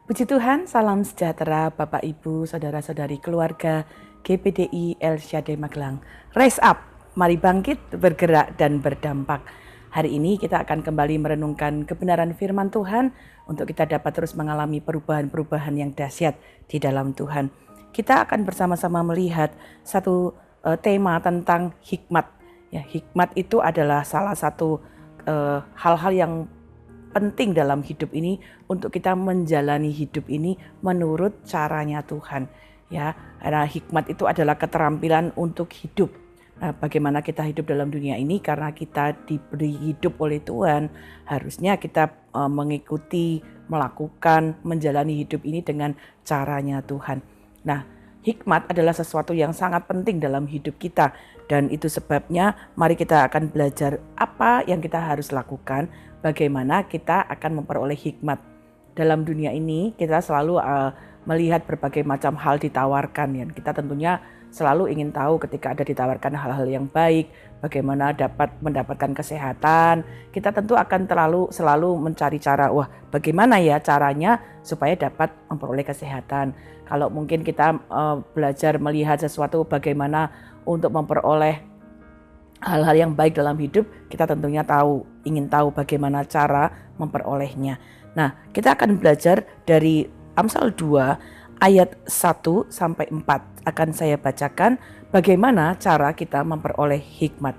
Puji Tuhan, salam sejahtera Bapak Ibu, Saudara-saudari keluarga GPDI El Shaddai Magelang. Rise up, mari bangkit, bergerak dan berdampak. Hari ini kita akan kembali merenungkan kebenaran firman Tuhan untuk kita dapat terus mengalami perubahan-perubahan yang dahsyat di dalam Tuhan. Kita akan bersama-sama melihat satu tema tentang hikmat. Ya, hikmat itu adalah salah satu hal-hal yang penting dalam hidup ini untuk kita menjalani hidup ini menurut caranya Tuhan. Ya, karena hikmat itu adalah keterampilan untuk hidup. Nah, bagaimana kita hidup dalam dunia ini karena kita diberi hidup oleh Tuhan, harusnya kita mengikuti, melakukan, menjalani hidup ini dengan caranya Tuhan. Nah, hikmat adalah sesuatu yang sangat penting dalam hidup kita dan itu sebabnya mari kita akan belajar apa yang kita harus lakukan, bagaimana kita akan memperoleh hikmat. Dalam dunia ini kita selalu melihat berbagai macam hal ditawarkan ya. Kita tentunya selalu ingin tahu ketika ada ditawarkan hal-hal yang baik, bagaimana dapat mendapatkan kesehatan. Kita tentu akan selalu mencari cara, bagaimana ya caranya supaya dapat memperoleh kesehatan. Kalau mungkin kita belajar melihat sesuatu bagaimana untuk memperoleh hal-hal yang baik dalam hidup, kita tentunya ingin tahu bagaimana cara memperolehnya. Nah, kita akan belajar dari Amsal 2 ayat 1 sampai 4. Akan saya bacakan bagaimana cara kita memperoleh hikmat.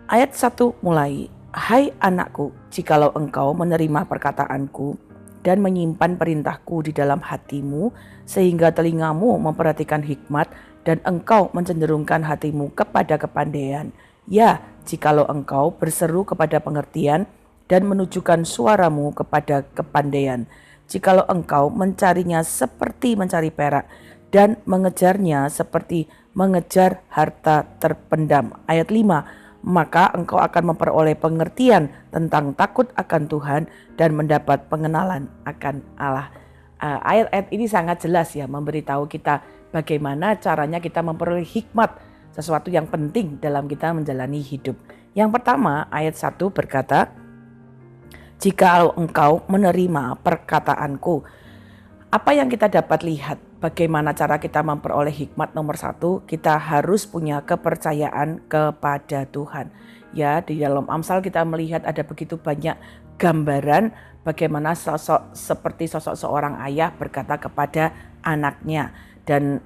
Ayat 1 mulai. Hai anakku, jikalau engkau menerima perkataanku dan menyimpan perintahku di dalam hatimu, sehingga telingamu memperhatikan hikmat dan engkau mencenderungkan hatimu kepada kepandaian. Ya, jikalau engkau berseru kepada pengertian dan menunjukkan suaramu kepada kepandaian. Jikalau engkau mencarinya seperti mencari perak dan mengejarnya seperti mengejar harta terpendam. Ayat 5, maka engkau akan memperoleh pengertian tentang takut akan Tuhan dan mendapat pengenalan akan Allah. Ayat-ayat ini sangat jelas ya, memberitahu kita bagaimana caranya kita memperoleh hikmat, sesuatu yang penting dalam kita menjalani hidup. Yang pertama, ayat 1 berkata, jika engkau menerima perkataanku. Apa yang kita dapat lihat? Bagaimana cara kita memperoleh hikmat? Nomor 1, kita harus punya kepercayaan kepada Tuhan. Ya, di dalam Amsal kita melihat ada begitu banyak gambaran bagaimana seperti sosok seorang ayah berkata kepada anaknya. Dan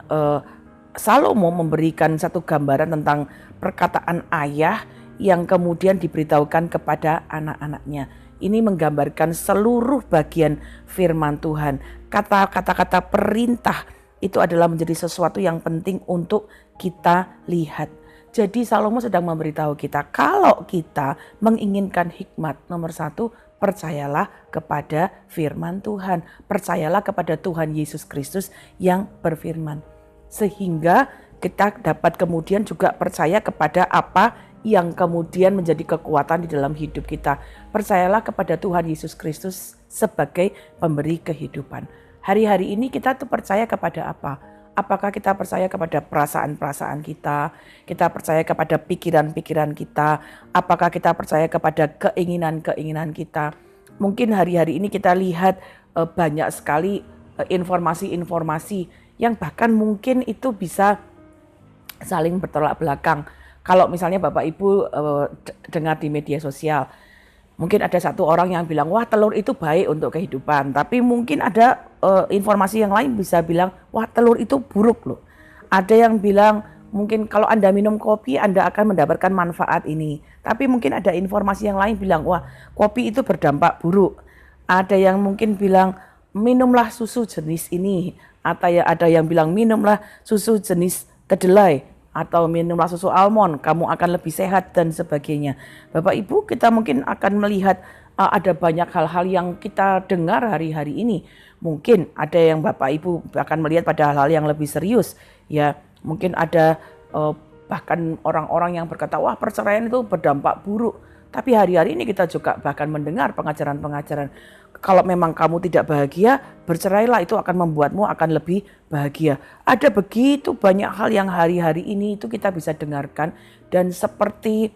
Salomo memberikan satu gambaran tentang perkataan ayah yang kemudian diberitahukan kepada anak-anaknya. Ini menggambarkan seluruh bagian firman Tuhan. Kata-kata perintah itu adalah menjadi sesuatu yang penting untuk kita lihat. Jadi Salomo sedang memberitahu kita, kalau kita menginginkan hikmat, nomor 1, percayalah kepada firman Tuhan. Percayalah kepada Tuhan Yesus Kristus yang berfirman. Sehingga kita dapat kemudian juga percaya kepada apa yang kemudian menjadi kekuatan di dalam hidup kita. Percayalah kepada Tuhan Yesus Kristus sebagai pemberi kehidupan. Hari-hari ini kita tuh percaya kepada apa? Apakah kita percaya kepada perasaan-perasaan kita? Kita percaya kepada pikiran-pikiran kita? Apakah kita percaya kepada keinginan-keinginan kita? Mungkin hari-hari ini kita lihat banyak sekali informasi-informasi yang bahkan mungkin itu bisa saling bertolak belakang. Kalau misalnya Bapak Ibu dengar di media sosial, mungkin ada satu orang yang bilang, wah telur itu baik untuk kehidupan. Tapi mungkin ada informasi yang lain bisa bilang, wah telur itu buruk loh. Ada yang bilang, mungkin kalau Anda minum kopi, Anda akan mendapatkan manfaat ini. Tapi mungkin ada informasi yang lain bilang, wah kopi itu berdampak buruk. Ada yang mungkin bilang, minumlah susu jenis ini. Atau ada yang bilang, minumlah susu jenis kedelai. Atau minumlah susu almond, kamu akan lebih sehat dan sebagainya. Bapak Ibu, kita mungkin akan melihat ada banyak hal-hal yang kita dengar hari-hari ini. Mungkin ada yang Bapak Ibu akan melihat pada hal-hal yang lebih serius. Ya, mungkin ada bahkan orang-orang yang berkata, wah perceraian itu berdampak buruk. Tapi hari-hari ini kita juga bahkan mendengar pengajaran-pengajaran. Kalau memang kamu tidak bahagia, bercerailah, itu akan membuatmu akan lebih bahagia. Ada begitu banyak hal yang hari-hari ini itu kita bisa dengarkan. Dan seperti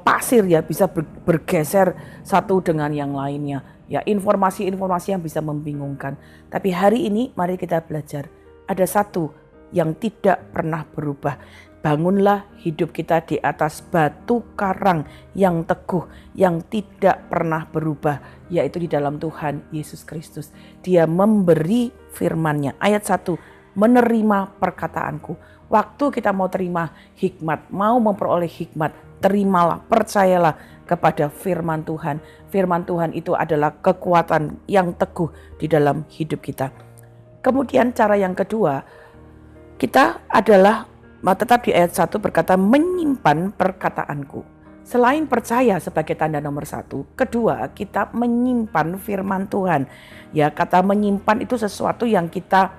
pasir ya, bisa bergeser satu dengan yang lainnya. ya informasi-informasi yang bisa membingungkan. Tapi hari ini mari kita belajar. Ada satu yang tidak pernah berubah. Bangunlah hidup kita di atas batu karang yang teguh, yang tidak pernah berubah, yaitu di dalam Tuhan Yesus Kristus. Dia memberi firman-Nya. Ayat 1, menerima perkataanku. Waktu kita mau terima hikmat, mau memperoleh hikmat, terimalah, percayalah kepada firman Tuhan. Firman Tuhan itu adalah kekuatan yang teguh di dalam hidup kita. Kemudian cara yang kedua, kita adalah tetap di ayat 1 berkata menyimpan perkataanku. Selain percaya sebagai tanda nomor 1, kedua kita menyimpan firman Tuhan. Ya, kata menyimpan itu sesuatu yang kita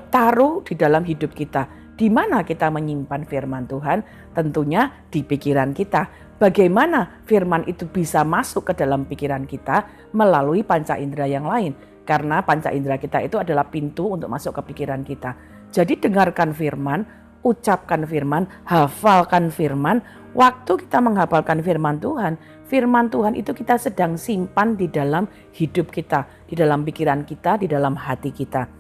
taruh di dalam hidup kita. Di mana kita menyimpan firman Tuhan? Tentunya di pikiran kita. Bagaimana firman itu bisa masuk ke dalam pikiran kita melalui panca indera yang lain? Karena panca indera kita itu adalah pintu untuk masuk ke pikiran kita. Jadi dengarkan firman, ucapkan firman, hafalkan firman. Waktu kita menghafalkan firman Tuhan itu kita sedang simpan di dalam hidup kita, di dalam pikiran kita, di dalam hati kita.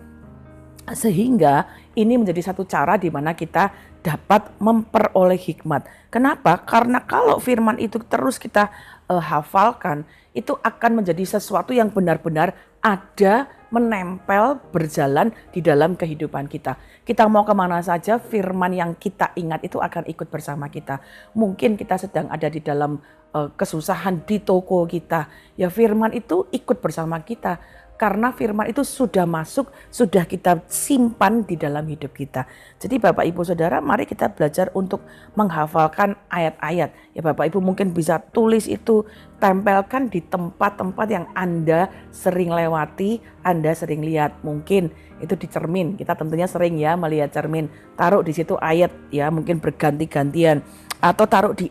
Sehingga ini menjadi satu cara di mana kita dapat memperoleh hikmat. Kenapa? Karena kalau firman itu terus kita hafalkan, itu akan menjadi sesuatu yang benar-benar ada, menempel, berjalan di dalam kehidupan kita. Kita mau kemana saja, firman yang kita ingat itu akan ikut bersama kita. Mungkin kita sedang ada di dalam kesusahan di toko kita, ya firman itu ikut bersama kita. Karena firman itu sudah masuk, sudah kita simpan di dalam hidup kita. Jadi Bapak Ibu Saudara, mari kita belajar untuk menghafalkan ayat-ayat. Ya Bapak Ibu mungkin bisa tulis itu, tempelkan di tempat-tempat yang Anda sering lewati, Anda sering lihat. Mungkin itu di cermin, kita tentunya sering ya melihat cermin. Taruh di situ ayat ya, mungkin berganti-gantian. Atau taruh di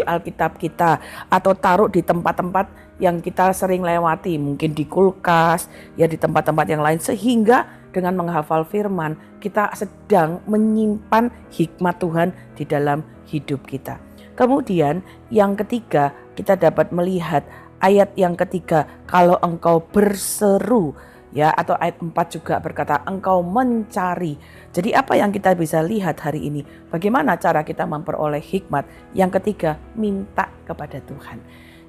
Alkitab kita, atau taruh di tempat-tempat yang kita sering lewati, mungkin di kulkas, ya di tempat-tempat yang lain, sehingga dengan menghafal firman kita sedang menyimpan hikmat Tuhan di dalam hidup kita. Kemudian yang ketiga, kita dapat melihat ayat yang ketiga, kalau engkau berseru, ya, atau ayat 4 juga berkata engkau mencari. Jadi apa yang kita bisa lihat hari ini? Bagaimana cara kita memperoleh hikmat? Yang ketiga, minta kepada Tuhan.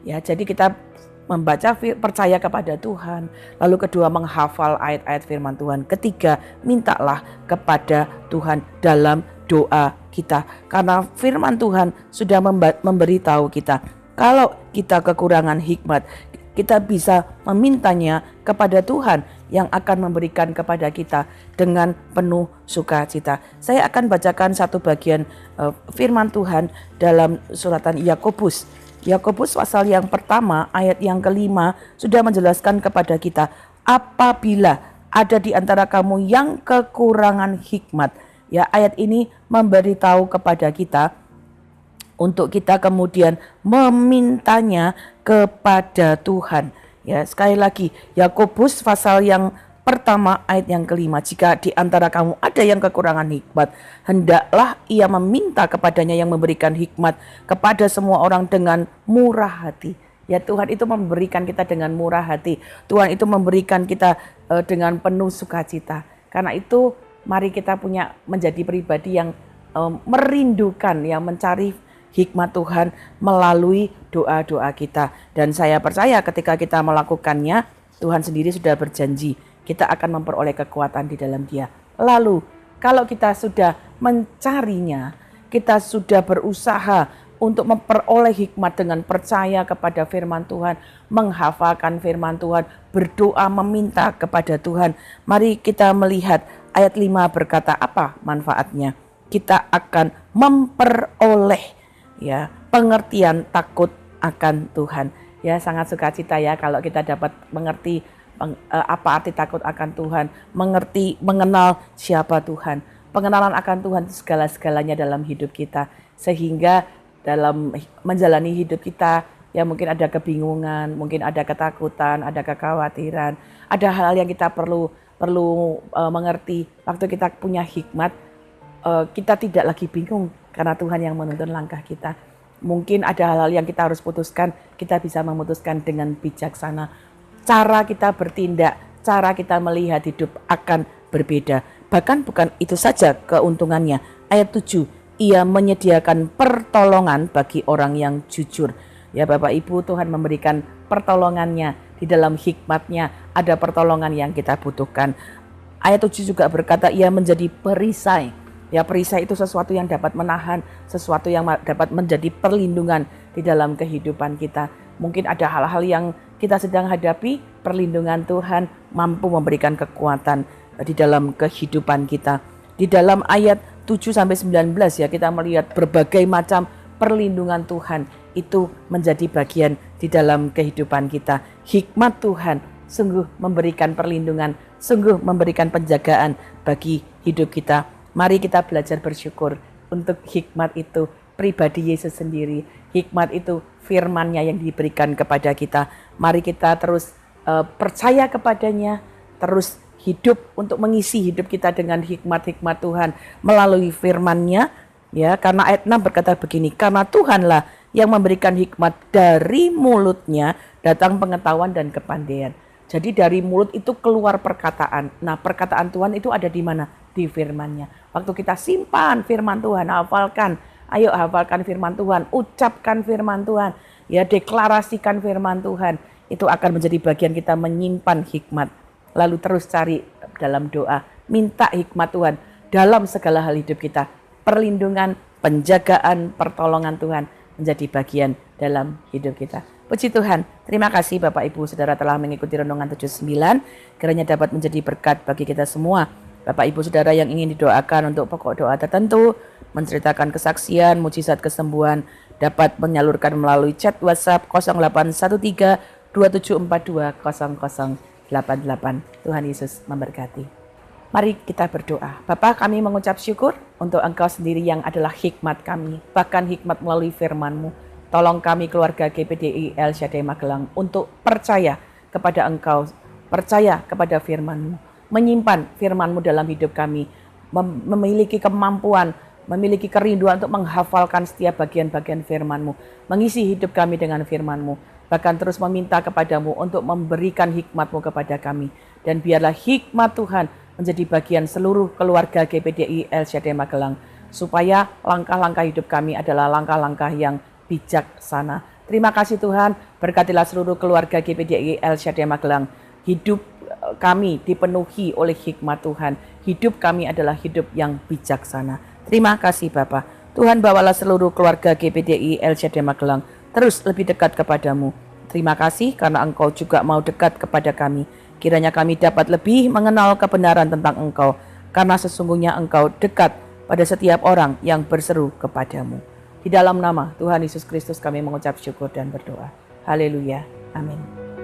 Ya, jadi kita membaca, percaya kepada Tuhan. Lalu kedua, menghafal ayat-ayat firman Tuhan. Ketiga, mintalah kepada Tuhan dalam doa kita. Karena firman Tuhan sudah memberitahu kita, kalau kita kekurangan hikmat, kita bisa memintanya kepada Tuhan yang akan memberikan kepada kita dengan penuh sukacita. Saya akan bacakan satu bagian firman Tuhan dalam suratan Yakobus. Yakobus pasal yang pertama ayat yang kelima sudah menjelaskan kepada kita, apabila ada di antara kamu yang kekurangan hikmat. Ya, ayat ini memberitahu kepada kita untuk kita kemudian memintanya kepada Tuhan. Ya, sekali lagi Yakobus pasal yang pertama ayat yang kelima, jika di antara kamu ada yang kekurangan hikmat, hendaklah ia meminta kepadanya yang memberikan hikmat kepada semua orang dengan murah hati. Ya, Tuhan itu memberikan kita dengan murah hati. Tuhan itu memberikan kita dengan penuh sukacita. Karena itu mari kita menjadi pribadi yang merindukan, yang mencari hikmat Tuhan melalui doa-doa kita. Dan saya percaya ketika kita melakukannya, Tuhan sendiri sudah berjanji kita akan memperoleh kekuatan di dalam Dia. Lalu kalau kita sudah mencarinya, kita sudah berusaha untuk memperoleh hikmat dengan percaya kepada firman Tuhan, menghafalkan firman Tuhan, berdoa meminta kepada Tuhan. Mari kita melihat ayat 5 berkata apa manfaatnya. Kita akan memperoleh ya pengertian takut akan Tuhan. Ya, sangat sukacita ya kalau kita dapat mengerti apa arti takut akan Tuhan, mengenal siapa Tuhan. Pengenalan akan Tuhan segala-segalanya dalam hidup kita, sehingga dalam menjalani hidup kita ya mungkin ada kebingungan, mungkin ada ketakutan, ada kekhawatiran, ada hal yang kita perlu mengerti. Waktu kita punya hikmat, kita tidak lagi bingung karena Tuhan yang menuntun langkah kita. Mungkin ada hal-hal yang kita harus putuskan, kita bisa memutuskan dengan bijaksana. cara kita bertindak, cara kita melihat hidup akan berbeda. Bahkan bukan itu saja keuntungannya. Ayat 7, ia menyediakan pertolongan bagi orang yang jujur. Ya Bapak Ibu, Tuhan memberikan pertolongannya. Di dalam hikmatnya ada pertolongan yang kita butuhkan. Ayat 7 juga berkata ia menjadi perisai. Ya, perisai itu sesuatu yang dapat menahan, sesuatu yang dapat menjadi perlindungan di dalam kehidupan kita. Mungkin ada hal-hal yang kita sedang hadapi, perlindungan Tuhan mampu memberikan kekuatan di dalam kehidupan kita. Di dalam ayat 7-19 ya, kita melihat berbagai macam perlindungan Tuhan itu menjadi bagian di dalam kehidupan kita. Hikmat Tuhan sungguh memberikan perlindungan, sungguh memberikan penjagaan bagi hidup kita. Mari kita belajar bersyukur untuk hikmat itu, pribadi Yesus sendiri. Hikmat itu firman-Nya yang diberikan kepada kita. Mari kita terus percaya kepadanya, terus hidup untuk mengisi hidup kita dengan hikmat-hikmat Tuhan melalui firman-Nya. Ya, karena ayat 6 berkata begini, karena Tuhanlah yang memberikan hikmat, dari mulutnya datang pengetahuan dan kepandaian. Jadi dari mulut itu keluar perkataan. Nah, perkataan Tuhan itu ada di mana? Di firman-Nya. Waktu kita simpan firman Tuhan, hafalkan. Ayo hafalkan firman Tuhan, ucapkan firman Tuhan. Ya, deklarasikan firman Tuhan. Itu akan menjadi bagian kita menyimpan hikmat. Lalu terus cari dalam doa, minta hikmat Tuhan dalam segala hal hidup kita. Perlindungan, penjagaan, pertolongan Tuhan menjadi bagian dalam hidup kita. Puji Tuhan, terima kasih Bapak Ibu Saudara telah mengikuti Renungan 79. Kiranya dapat menjadi berkat bagi kita semua. Bapak Ibu Saudara yang ingin didoakan untuk pokok doa tertentu, menceritakan kesaksian, mujizat kesembuhan, dapat menyalurkan melalui chat WhatsApp 0813 2742 0088. Tuhan Yesus memberkati. Mari kita berdoa. Bapa, kami mengucap syukur untuk Engkau sendiri yang adalah hikmat kami, bahkan hikmat melalui firman-Mu. Tolong kami keluarga GPDI El Shaddai Magelang untuk percaya kepada Engkau, percaya kepada firman-Mu, menyimpan firman-Mu dalam hidup kami, memiliki kemampuan, memiliki kerinduan untuk menghafalkan setiap bagian-bagian firman-Mu, mengisi hidup kami dengan firman-Mu, bahkan terus meminta kepadamu untuk memberikan hikmat-Mu kepada kami. Dan biarlah hikmat Tuhan menjadi bagian seluruh keluarga GPDI El Shaddai Magelang, supaya langkah-langkah hidup kami adalah langkah-langkah yang bijaksana. Terima kasih Tuhan, berkatilah seluruh keluarga GPDI El Shaddai Magelang. Hidup kami dipenuhi oleh hikmat Tuhan. Hidup kami adalah hidup yang bijaksana. Terima kasih Bapa. Tuhan, bawalah seluruh keluarga GPDI El Shaddai Magelang terus lebih dekat kepadamu. Terima kasih karena Engkau juga mau dekat kepada kami. Kiranya kami dapat lebih mengenal kebenaran tentang Engkau, karena sesungguhnya Engkau dekat pada setiap orang yang berseru kepadamu. Di dalam nama Tuhan Yesus Kristus kami mengucap syukur dan berdoa. Haleluya. Amin.